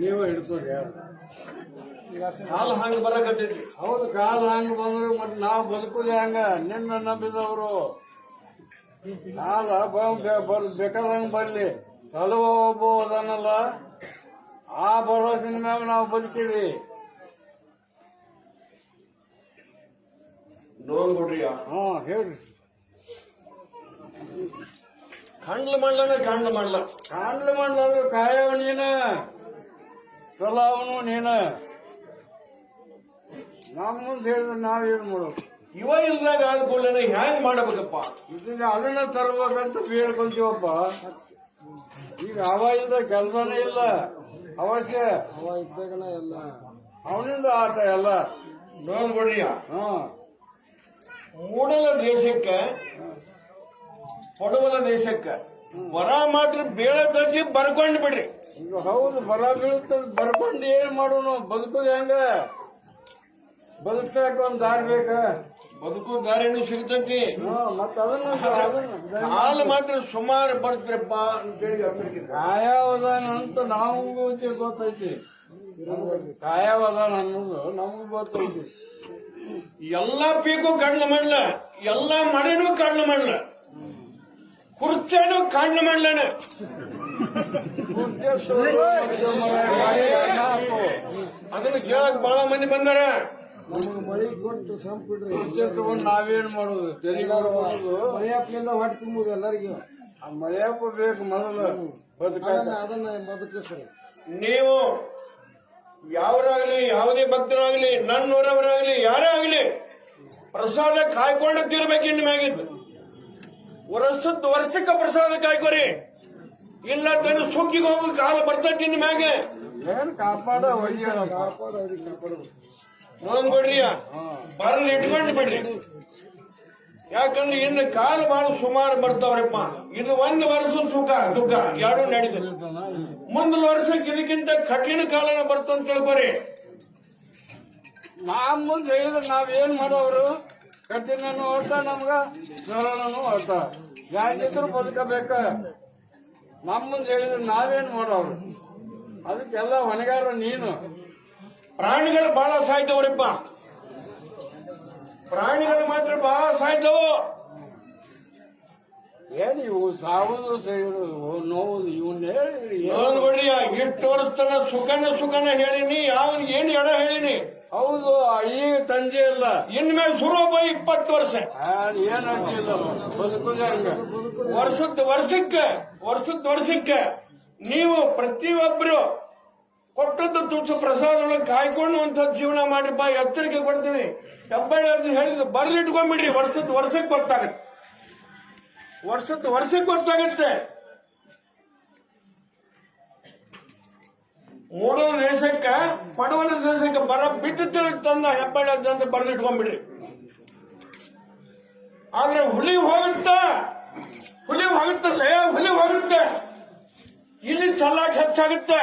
ನೀವೇ ಹಿಡ್ಕೊಡಿ. ಕಾಲ ಹಂಗ ಬರಕತ್ತೈತಿ. ಹೌದು, ಕಾಲ ಹಂಗ ಬಂದ್ರು ಮತ್ತೆ ನಾವು ಬದುಕುದೇ ಹಂಗ. ನಿನ್ನ ನಂಬಿದವರು ಕಾಲ ಬೇಕಾದಂಗ ಬರ್ಲಿ. ಸಲುವ ಒಬ್ಬ ಅದನ್ನಲ್ಲ, ಆ ಭರವಸೆನ ಮ್ಯಾಗ ನಾವು ಬದುಕೀವಿ. ನೋನ್ ಕೊಡ್ರಿಯ. ಹೇಳ್ರಿ. ಕಾಂಡ್ಲ ಮಾಡ್ಲನ ಕಾಂಡ್ಲ ಮಾಡ್ಲ ಕಾಂಡ್ಲ ಮಾಡ್ಲಾದ್ರು ಕಾಯವ ನೀನ, ಸಲಹವನು ನೀನ. ನಮ್ಮ ಮುಂದೆ ಹೇಳಿದ್ರೆ ನಾವೇನ್ ಮಾಡೋದು? ಇವ ಇಲ್ದಾಗ ಆದ ಕೂಡಲೇ ಹ್ಯಾಂಗ್ ಮಾಡಬೇಕಪ್ಪ? ಇದನ್ನ ಅದನ್ನ ತರ್ಬೇಕಂತ ಬೇಡ್ಕೊಂತೀವಪ್ಪ. ಈಗ ಅವ ಇಲ್ದ ಕೆಲ್ಸನೇ ಇಲ್ಲ. ಅವಶ್ಯ ಅವ ಇದ್ದಾಗನ ಎಲ್ಲ ಅವನಿಂದ ಆಟ ಎಲ್ಲ. ನೋನ್ ಕೊಡ್ರಿಯ. ಮೂಡಲ ದೇಶಕ್ಕೆ ಕೊಡವಲ ದೇಶಕ್ಕೆ ವರ ಮಾತ್ರ ಬೀಳದಜ್ಜಿ ಬರ್ಕೊಂಡ್ ಬಿಡ್ರಿ. ಈಗ ಹೌದು, ಬರ ಬೀಳುತ್ತದ. ಬರ್ಕೊಂಡು ಏನ್ ಮಾಡೋನು? ಬದುಕುದು ಹೆಂಗ? ಬದುಕ್ಸಾಕ ಒಂದ್ ದಾರಿ ಬೇಕ. ಬದುಕು ದಾರಿನೂ ಸಿಗ್ತೈತಿ. ಮತ್ತ ಅದನ್ನ ಕಾಲ ಮಾತ್ರ ಸುಮಾರು ಬರ್ತ್ರಪ್ಪ ಅಂತೇಳಿ ಕಾಯವದಾನ ಅಂತ ನಮಗೂ ಗೊತ್ತೈತಿ. ಕಾಯವದಾನ ಅನ್ನೋದು ನಮಗೂ ಗೊತ್ತೈತಿ. ಎಲ್ಲಾ ಪೀಕು ಕಡ್ಲ ಮಾಡ್ಲ, ಎಲ್ಲಾ ಮಳೆನೂ ಕಡ್ಲ ಮಾಡ್ಲ, ಕುರ್ಚೇನು ಕಾಂಡ್ಲ ಮಾಡ್ಲನ. ಅದನ್ನ ಕೇಳಕ್ ಬಹಳ ಮಂದಿ ಬಂದಾರ. ನಮಗ ಮಳಿ ಕೊಟ್ಟು ಸಂಪಿಡ್ರಿ. ತಗೊಂಡು ನಾವೇನ್ ಮಾಡೋದು? ಮಳೆಯಪ್ಪನಿಂದ ಹೊಟ್ಟೆ ತುಂಬುದು ಎಲ್ಲರಿಗೂ. ಮಳೆಯಪ್ಪ ಬೇಕು ಮೊದಲು ಅದನ್ನ ಬದುಕಿಸ್ರಿ. ನೀವು ಯಾವರಾಗ್ಲಿ, ಯಾವುದೇ ಭಕ್ತರಾಗ್ಲಿ, ನನ್ನೂರವರಾಗ್ಲಿ, ಯಾರೇ ಆಗ್ಲಿ ಪ್ರಸಾದ ಕಾಯ್ಕೊಂಡು ತಿರ್ಬೇಕು. ಇನ್ನು ಮ್ಯಾಗಿದ್ದು ವರ್ಷಕ್ಕೆ ಪ್ರಸಾದ ಕಾಯ್ಕೊರಿ. ಇಲ್ಲ ತನ್ನ ಸುಗ್ಗಿಗೆ ಹೋಗೋ ಕಾಲ ಬರ್ತೈತಿ. ಇನ್ನು ಮ್ಯಾಗೆ ಏನ್ ಕಾಪಾಡ ನೋಡ್ಕೊಡ್ರಿಯ, ಬರಲ್ ಇಟ್ಕೊಂಡು ಬಿಡ್ರಿ. ಯಾಕಂದ್ರೆ ಇನ್ನು ಕಾಲ ಬಹಳ ಸುಮಾರು ಬರ್ತಾವ್ರಪ್ಪ. ಇದು ಒಂದು ವರ್ಷ ಸುಖ ದುಃಖ ಯಾರು ನಡೀತದೆ. ಮುಂದಿನ ವರ್ಷಕ್ಕೆ ಇದಕ್ಕಿಂತ ಕಠಿಣ ಕಾಲನ ಬರ್ತಂತ ತಿಳ್ಕೊರಿ. ನಾವ್ ಮುಂದೆ ಹೇಳಿದ್ರೆ ನಾವೇನ್ ಮಾಡೋರು? ಕಠಿಣನು ಹೊರಟ, ನಮ್ಗ ಸರಳನು ಹೊರಟ. ಯಾಕಿದ್ರು ಬದುಕಬೇಕ. ನಮ್ ಮುಂದೆ ಹೇಳಿದ್ರೆ ನಾವೇನ್ ಮಾಡೋರು? ಅದಕ್ಕೆಲ್ಲ ಹೊಣೆಗಾರ ನೀನು. ಪ್ರಾಣಿಗಳು ಬಹಳ ಸಾಯ್ತವ್ರಪ್ಪ. ಪ್ರಾಣಿಗಳು ಮಾತ್ರ ಬಹಳ ಸಾಯ್ತವು. ಏನ್ ಇವು ಸಾವುದು ನೋವುದು ಇವನ್ ಹೇಳಿ ನೋಡ್ರಿ. ಇಷ್ಟು ವರ್ಷ ತನ ಸುಖನ ಹೇಳಿನಿ, ಯಾವನಿಗೆ ಏನು ಎಡ ಹೇಳಿನಿ. ಹೌದು, ಈಗ ತಂದೆ ಇಲ್ಲ. ಇನ್ಮೇಲೆ ಸುರೋಬ 20 ವರ್ಷ ಏನ್ ಆಗ್ತಿಲ್ಲ. ಬದುಕುದೇ ಹಂಗ. ವರ್ಷಕ್ಕೆ ನೀವು ಪ್ರತಿಯೊಬ್ಬರು ಕೊಟ್ಟದ್ದು ತುಚ್ಚು ಪ್ರಸಾದೊಳಗೆ ಕಾಯ್ಕೊಂಡು ಅಂತ ಜೀವನ ಮಾಡ್ರಿಪ್ಪ. ಎಚ್ಚರಿಕೆ ಕೊಡ್ತೀನಿ. ಹೆಬ್ಬಳ್ಳಿ ಹೇಳಿದ್ದು ಬರ್ಲಿಟ್ಕೊಂಡ್ಬಿಡ್ರಿ. ವರ್ಷಕ್ಕೆ ಗೊತ್ತಾಗತ್ತೆ. ವರ್ಷಕ್ಕೆ ಗೊತ್ತಾಗತ್ತೆ. ಮೂಡಲ ದೇಶಕ್ಕೆ, ಪಡವಲ ದೇಶಕ್ಕೆ ಬರ ಬಿದ್ದು ತಂದ ಹೆಬ್ಬಳ್ಳಿ ಅಂತ ಬರ್ದಿಟ್ಕೊಂಡ್ಬಿಡ್ರಿ. ಆದ್ರೆ ಹುಲಿ ಹೋಗುತ್ತೆ. ಇಲ್ಲಿ ಚಲ್ಲಾಟ ಹೆಚ್ಚಾಗುತ್ತೆ.